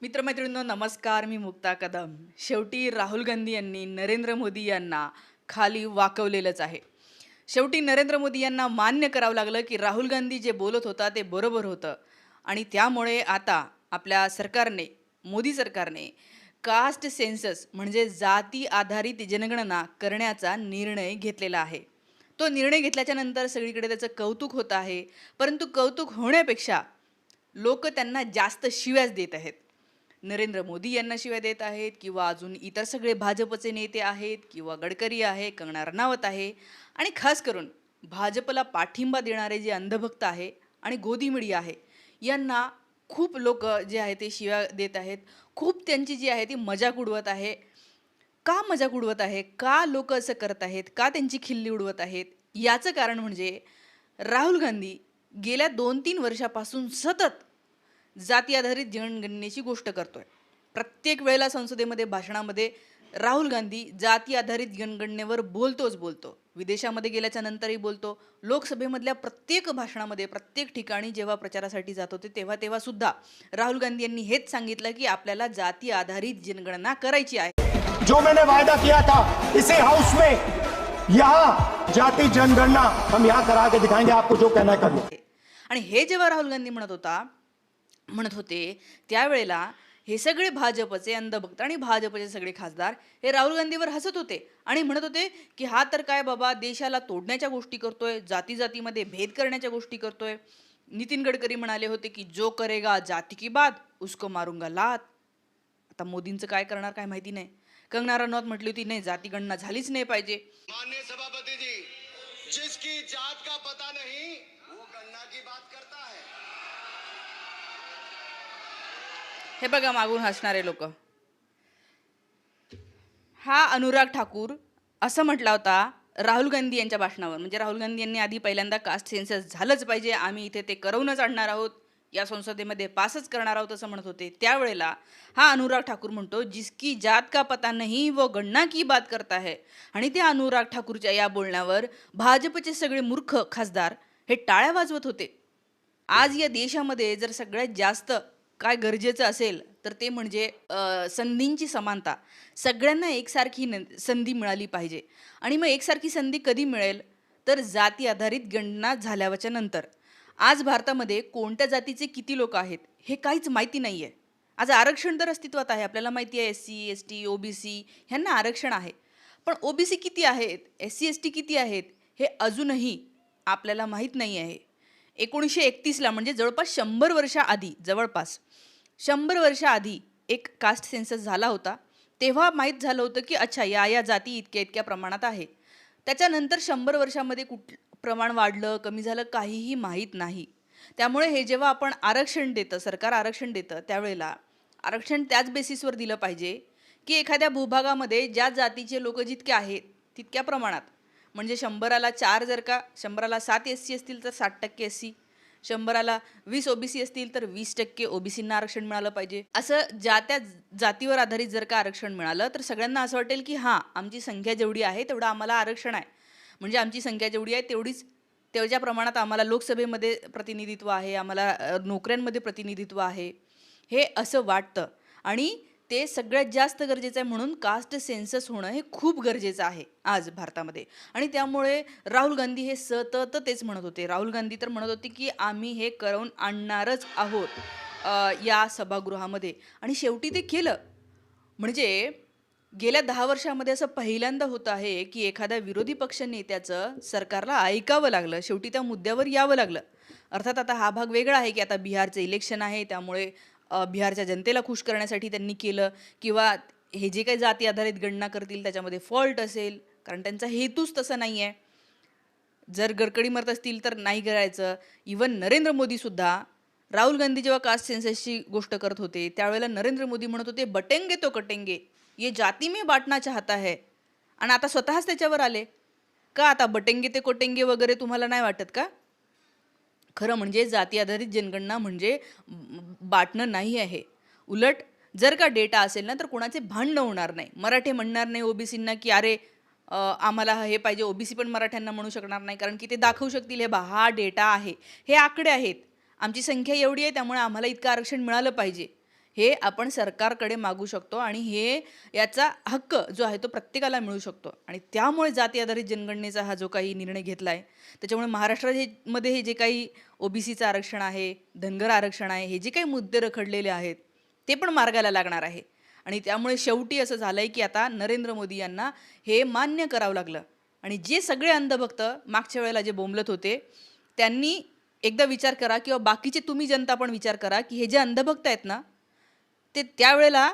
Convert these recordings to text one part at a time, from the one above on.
मित्रमैत्रिणींनो नमस्कार. मी मुक्ता कदम. शेवटी राहुल गांधी यांनी नरेंद्र मोदी यांना खाली वाकवलेलंच आहे. शेवटी नरेंद्र मोदी यांना मान्य करावं लागलं की राहुल गांधी जे बोलत होता ते बरोबर होतं आणि त्यामुळे आता आपल्या सरकारने, मोदी सरकारने कास्ट सेन्सस म्हणजे जाती आधारित जनगणना करण्याचा निर्णय घेतलेला आहे. तो निर्णय घेतल्याच्या नंतर सगळीकडे त्याचं कौतुक होत आहे. परंतु कौतुक होण्यापेक्षा लोक त्यांना जास्त शिव्याच देत आहेत. नरेंद्र मोदी यांना शिव्या देत आहेत किंवा अजून इतर सगळे भाजपचे नेते आहेत किंवा गडकरी आहे, कंगना रनावत आहे आणि खास करून भाजपला पाठिंबा देणारे जे अंधभक्त आहे आणि गोदी मीडिया आहे, यांना खूप लोक जे आहे ते शिव्या देत आहेत. खूप त्यांची जी आहे ती मजाक उडवत आहे. का मजाक उडवत आहे? का लोक असं करत आहेत? का त्यांची खिल्ली उडवत आहेत? याचं कारण म्हणजे राहुल गांधी गेल्या 2-3 वर्षापासून सतत जाती आधारित जनगणनेची गोष्ट करतोय. प्रत्येक वेळेला संसदेमध्ये भाषणामध्ये राहुल गांधी जाती आधारित जनगणनेवर बोलतोच बोलतो. विदेशामध्ये गेल्याच्या नंतरही बोलतो. लोकसभेमधल्या प्रत्येक भाषणामध्ये, प्रत्येक ठिकाणी जेव्हा प्रचारासाठी जात होते तेव्हा तेव्हा सुद्धा राहुल गांधी यांनी हेच सांगितलं की आपल्याला जाती आधारित जनगणना करायची आहे. जो मैंने वायदा किया था इसी हाउस में, यहाँ जाति जनगणना हम यहाँ करा के दिखाएंगे, आपको जो कहना है कर लो. आणि हे जेव्हा राहुल गांधी म्हणत होते त्यावेळेला हे सगळे भाजपचे अंधभक्त आणि भाजपचे सगळे खासदार हे राहुल गांधीवर हसत होते आणि म्हणत होते की हा तर काय बाबा देशाला तोडण्याच्या गोष्टी करतोय, जाती जातीमध्ये भेद करण्याच्या गोष्टी करतोय. नितीन गडकरी म्हणाले होते की जो करेगा जाती की बात उसको मारूंगा लात. आता मोदींचं काय करणार काय माहिती नाही. कंगना रनौत म्हटली होती नाही जाती गणना झालीच नाही पाहिजे. माननीय सभापति जी, जिसकी जात का पता नहीं वो गन्ना की बात करता है. हे बघा मागून हसणारे लोक. हा अनुराग ठाकूर असं म्हटला होता राहुल गांधी यांच्या भाषणावर. म्हणजे राहुल गांधी यांनी आधी पहिल्यांदा कास्ट सेन्सस झालंच पाहिजे, आम्ही इथे ते करवूनच आणणार आहोत, या संसदेमध्ये पासच करणार आहोत असं म्हणत होते. त्यावेळेला हा अनुराग ठाकूर म्हणतो जिसकी जात का पता नहीं वो गणना की बात करता है. आणि त्या अनुराग ठाकूरच्या या बोलण्यावर भाजपचे सगळे मूर्ख खासदार हे टाळ्या वाजवत होते. आज या देशामध्ये जर सगळ्यात जास्त काय गरजेचं असेल तर ते म्हणजे संधींची समानता. सगळ्यांना एकसारखी संधी मिळाली पाहिजे. आणि मग एकसारखी संधी कधी मिळेल तर जाती आधारित गणना झाल्याच्या नंतर. आज भारतामध्ये कोणत्या जातीचे किती लोक आहेत हे काहीच माहिती नाही आहे. आज आरक्षण तर अस्तित्वात आहे, आपल्याला माहिती आहे SC ST OBC ह्यांना आरक्षण आहे. पण OBC किती आहेत, SC ST किती आहेत हे अजूनही आपल्याला माहीत नाही आहे. 1931ला म्हणजे जवळपास 100 वर्षाआधी एक कास्ट सेन्सस झाला होता. तेव्हा माहीत झालं होतं की अच्छा या जाती इतक्या इतक्या प्रमाणात आहे. त्याच्यानंतर 100 वर्षामध्ये प्रमाण वाढलं कमी झालं काहीही माहीत नाही. त्यामुळे हे जेव्हा आपण आरक्षण देतं, सरकार आरक्षण देतं, त्यावेळेला आरक्षण त्याच बेसिसवर दिलं पाहिजे की एखाद्या भूभागामध्ये ज्या जातीचे लोक जितके आहेत तितक्या प्रमाणात. म्हणजे 100ला 4 जर का 100ला 7 SC असतील तर 60% SC, 100ला 20 OBC असतील तर 20% OBCंना आरक्षण मिळालं पाहिजे. असं ज्या त्या जातीवर आधारित जर का आरक्षण मिळालं तर सगळ्यांना असं वाटेल की हां आमची संख्या जेवढी आहे तेवढं आम्हाला आरक्षण आहे. म्हणजे आमची संख्या जेवढी आहे तेवढ्या प्रमाणात आम्हाला लोकसभेमध्ये प्रतिनिधित्व आहे, आम्हाला नोकऱ्यांमध्ये प्रतिनिधित्व आहे, हे असं वाटतं. आणि ते सगळ्यात जास्त गरजेचं आहे. म्हणून कास्ट सेन्सस होणं हे खूप गरजेचं आहे आज भारतामध्ये. आणि त्यामुळे राहुल गांधी हे सतत तेच म्हणत होते. राहुल गांधी तर म्हणत होते की आम्ही हे करवून आणणारच आहोत या सभागृहामध्ये. आणि शेवटी ते केलं. म्हणजे गेल्या 10 वर्षामध्ये असं पहिल्यांदा होतं आहे की एखाद्या विरोधी पक्ष नेत्याचं सरकारला ऐकावं लागलं, शेवटी त्या मुद्द्यावर यावं लागलं. अर्थात आता हा भाग वेगळा आहे की आता बिहारचं इलेक्शन आहे, त्यामुळे बिहारच्या जनतेला खुश करण्यासाठी त्यांनी केलं किंवा हे जे काही जाती आधारित गणना करतील त्याच्यामध्ये फॉल्ट असेल, कारण त्यांचा हेतूच तसा नाही आहे. जर गडकरी मरत असतील तर नाही करायचं. इवन नरेंद्र मोदीसुद्धा राहुल गांधी जेव्हा कास्ट सेन्ससची गोष्ट करत होते त्यावेळेला नरेंद्र मोदी म्हणत होते बटेंगे तो कटेंगे, ये जाती में बांटना चाहता है. आणि आता स्वतःच त्याच्यावर आले का आता बटेंगे ते कोटेंगे वगैरे तुम्हाला नाही वाटत का? खरं म्हणजे जाती आधारित जनगणना म्हणजे बाटणं नाही आहे. उलट जर का डेटा असेल ना तर कोणाचे भांडणं होणार नाही. मराठे म्हणणार नाही OBCंना की अरे आम्हाला हे पाहिजे, OBC पण मराठ्यांना म्हणू शकणार नाही, कारण की ते दाखवू शकतील हे हा डेटा आहे, हे आकडे आहेत, आमची संख्या एवढी आहे त्यामुळे आम्हाला इतकं आरक्षण मिळालं पाहिजे. हे आपण सरकारकडे मागू शकतो आणि याचा हक्क जो आहे तो प्रत्येकाला मिळू शकतो. आणि त्यामुळे जाती आधारित जनगणनेचा हा जो काही निर्णय घेतला आहे, त्याच्यामुळे महाराष्ट्रामध्ये हे जे काही ओबीसीचं आरक्षण आहे, धनगर आरक्षण आहे, हे जे काही मुद्दे रखडलेले आहेत ते पण मार्गाला लागणार आहे. आणि त्यामुळे शेवटी असं झालंय की आता नरेंद्र मोदी यांना हे मान्य करावं लागलं. आणि जे सगळे अंधभक्त मागच्या वेळेला जे बोंबलत होते, त्यांनी एकदा विचार करा किंवा बाकीचे तुम्ही जनता पण विचार करा की हे जे अंधभक्त आहेत ना, ते त्यावेळेला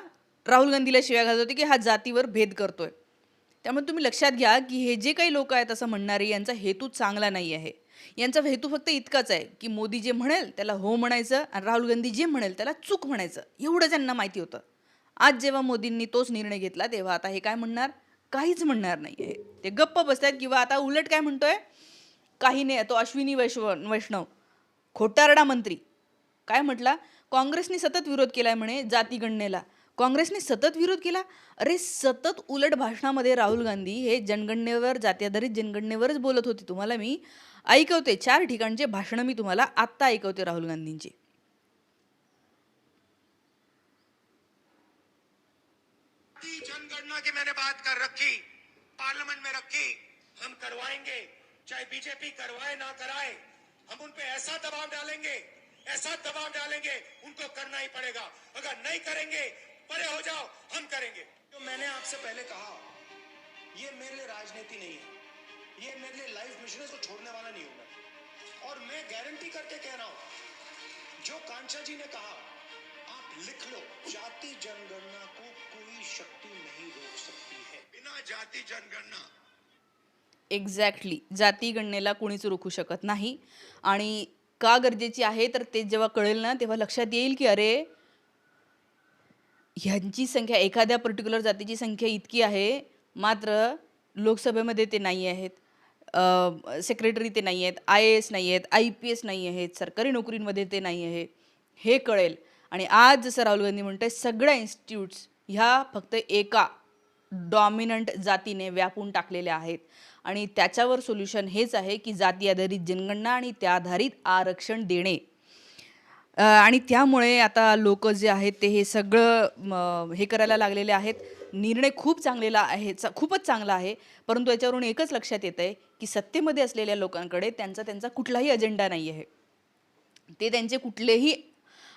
राहुल गांधीला शिव्या घालत होते की हा जातीवर भेद करतोय. त्यामुळे तुम्ही लक्षात घ्या की हे जे काही लोक आहेत असं म्हणणारे, यांचा हेतू चांगला नाही आहे. यांचा हेतू फक्त इतकाच आहे की मोदी जे म्हणेल त्याला हो म्हणायचं आणि राहुल गांधी जे म्हणेल त्याला चूक म्हणायचं, एवढं त्यांना माहिती होतं. आज जेव्हा मोदींनी तोच निर्णय घेतला तेव्हा आता हे काय म्हणणार? काहीच म्हणणार नाही आहे. ते गप्प बसतात किंवा आता उलट काय म्हणतोय, काही नाही. तो अश्विनी वैष्णव खोटारडा मंत्री काय म्हटला, काँग्रेसने सतत विरोध केलाय म्हणे जाती गणनेला. काँग्रेसने सतत विरोध केला. अरे सतत उलट भाषणामध्ये राहुल गांधी हे जनगणनेवर, जाती आधारित जनगणनेवरच बोलत होते. तुम्हाला मी ऐकवते, 4 ठिकाणचे भाषणं मी तुम्हाला आत्ता ऐकवते राहुल गांधींची. जनगणना की मैंने बात कर रखी, पार्लियामेंट में रखी, हम करवाएंगे, चाहे बीजेपी करवाए ना कराए, हम उन पे ऐसा दबाव डालेंगे, उनको करना ही पड़ेगा. अगर नहीं करेंगे, परे हो जाओ, हम करेंगे. तो मैंने आपसे पहले कहा, ये मेरे लिए राजनीति नहीं है, ये मेरे लिए लाइफ मिशन है, इसको छोड़ने वाला नहीं हूं मैं. और मैं गारंटी करके कह रहा हूं, जो कांचा जी ने कहा, आप लिख लो, जाति जनगणना को कोई शक्ति नहीं रोक सकती है. बिना जाति जनगणना एक्झॅक्टली, जाती गणनेला कोणीच रोखू शकत नाही. आणि का गरजेची आहे तर ते जेव्हा कळेल ना तेव्हा लक्षात येईल की अरे ह्यांची संख्या, एखाद्या पर्टिक्युलर जातीची संख्या इतकी आहे, मात्र लोकसभेमध्ये ते नाही आहेत, सेक्रेटरी ते नाही आहेत, IAS नाही आहेत, IPS नाही आहेत, सरकारी नोकरींमध्ये ते नाही आहे, हे कळेल. आणि आज जसं राहुल गांधी म्हणतात, सगळ्या इन्स्टिट्यूट्स ह्या फक्त एका डॉमिनंट जातीने व्यापून टाकलेल्या आहेत. आणि त्याच्यावर सोल्युशन हेच आहे की जाती आधारित जनगणना आणि त्या आधारित आरक्षण देणे. आणि त्यामुळे आता लोक जे आहेत ते हे सगळं हे करायला लागलेले आहेत. निर्णय खूप खूपच चांगला आहे. परंतु याच्यावरून एकच लक्षात येत आहे की सत्तेमध्ये असलेल्या लोकांकडे त्यांचा कुठलाही अजेंडा नाही आहे. ते त्यांचे कुठलेही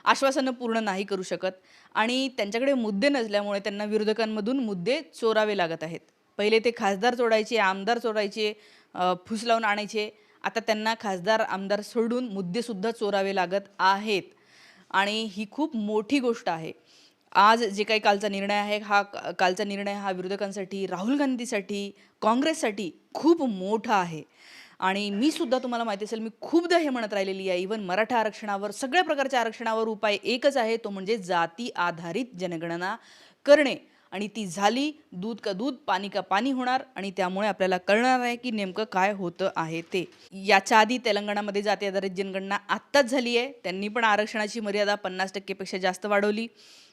आश्वासनं पूर्ण नाही करू शकत आणि त्यांच्याकडे मुद्दे नसल्यामुळे त्यांना विरोधकांमधून मुद्दे चोरावे लागत आहेत. पहिले ते खासदार चोरायचे, आमदार चोरायचे, फुसलावून आणायचे. आता त्यांना खासदार आमदार सोडून मुद्देसुद्धा चोरावे लागत आहेत. आणि ही खूप मोठी गोष्ट आहे. आज जे काही कालचा निर्णय हा विरोधकांसाठी, राहुल गांधीसाठी, काँग्रेससाठी खूप मोठा आहे. आणि मी सुद्धा, तुम्हाला माहिती असेल, मी खूपदा हे म्हणत राहिलेली आहे, इव्हन मराठा आरक्षणावर, सगळ्या प्रकारच्या आरक्षणावर उपाय एकच आहे, तो म्हणजे जाती आधारित जनगणना करणे. आणि ती झाली, दूध का दूध, पाणी का पाणी होणार. आणि त्यामुळे आपल्याला कळणार आहे की नेमकं काय होतं आहे ते. याच्या आधी तेलंगणामध्ये जाती आधारित जनगणना आत्ताच झाली आहे. त्यांनी पण आरक्षणाची मर्यादा 50% जास्त वाढवली.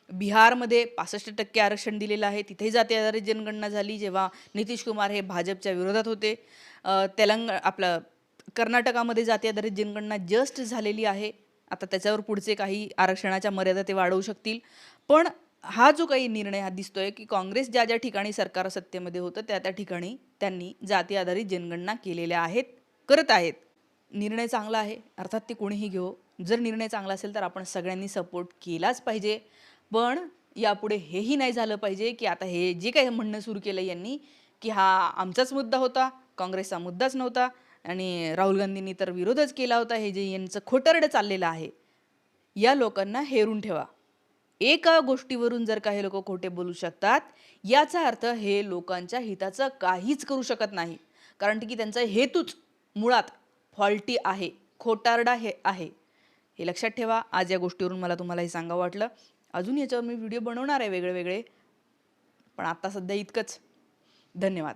बिहारमध्ये 65% आरक्षण दिलेलं आहे, तिथेही जाती आधारित जनगणना झाली जेव्हा नितीश कुमार हे भाजपच्या विरोधात होते. कर्नाटकामध्ये जाती आधारित जनगणना जस्ट झालेली आहे. आता त्याच्यावर पुढचे काही आरक्षणाच्या मर्यादा ते वाढवू शकतील. पण हा जो काही निर्णय हा दिसतोय की काँग्रेस ज्या ज्या ठिकाणी सरकार सत्तेमध्ये होतं त्या ठिकाणी त्यांनी जाती आधारित जनगणना केलेल्या आहेत, करत आहेत. निर्णय चांगला आहे, अर्थात ते कोणीही घेऊ. जर निर्णय चांगला असेल तर आपण सगळ्यांनी सपोर्ट केलाच पाहिजे. पण यापुढे हेही नाही झालं पाहिजे की आता हे जे काही म्हणणं सुरू केलं यांनी की हा आमचाच मुद्दा होता, काँग्रेसचा मुद्दाच नव्हता आणि राहुल गांधींनी तर विरोधच केला होता, हे जे यांचं खोटरडं चाललेलं आहे, या लोकांना हेरून ठेवा. एका गोष्टीवरून जर काही लोक खोटे बोलू शकतात, याचा अर्थ हे लोकांच्या हिताचं काहीच करू शकत नाही. कारण की त्यांचा हेतूच मुळात फॉल्टी आहे, खोटारडा हे आहे. हे लक्षात ठेवा. आज या गोष्टीवरून मला तुम्हाला हे सांगावं वाटलं. अजून याच्यावर मी व्हिडिओ बनवणार आहे वेगळे, पण आता सध्या इतकंच. धन्यवाद.